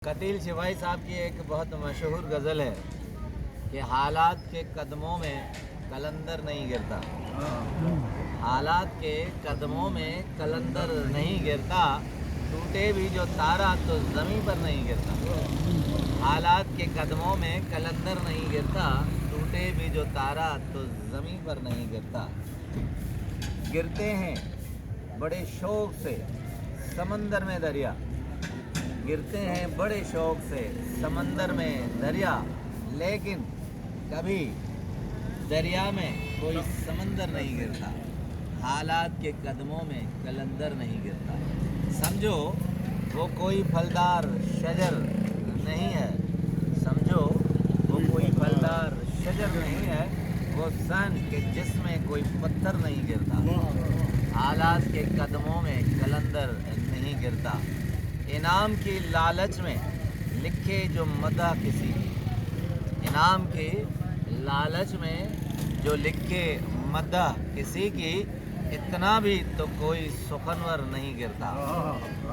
कतील शिवाई साहब की एक बहुत मशहूर गज़ल है कि हालात के कदमों में कलंदर नहीं गिरता। हालात के कदमों में कलंदर नहीं गिरता, टूटे भी जो तारा तो ज़मीन पर नहीं गिरता। हालात के कदमों में कलंदर नहीं गिरता, टूटे भी जो तारा तो ज़मीन पर नहीं गिरता। गिरते हैं बड़े शौक़ से समंदर में दरिया, गिरते हैं बड़े शौक़ से समंदर में दरिया, लेकिन कभी दरिया में कोई समंदर नहीं गिरता। हालात के कदमों में कलंदर नहीं गिरता। समझो वो कोई फलदार शजर नहीं है, समझो वो कोई फलदार शजर नहीं है, वो सन के जिसमें कोई पत्थर नहीं गिरता। हालात के कदमों में कलंदर नहीं गिरता। इनाम की लालच में लिखे जो मदह किसी की, इनाम की लालच में जो लिखे मदह किसी की, इतना भी तो कोई सुखनवर नहीं गिरता।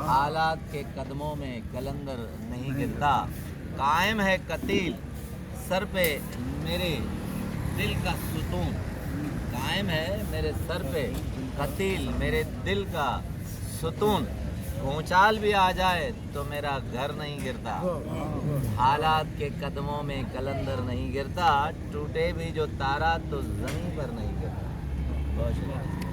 हालात के कदमों में कलंदर नहीं गिरता। कायम है कतील सर पे मेरे दिल का सुतून, कायम है मेरे सर पे कतील मेरे दिल का सुतून। भूचाल भी आ जाए तो मेरा घर नहीं गिरता। हालात के कदमों में कलंदर नहीं गिरता, टूटे भी जो तारा तो ज़मीन पर नहीं गिरता। बहुत शुक्रिया।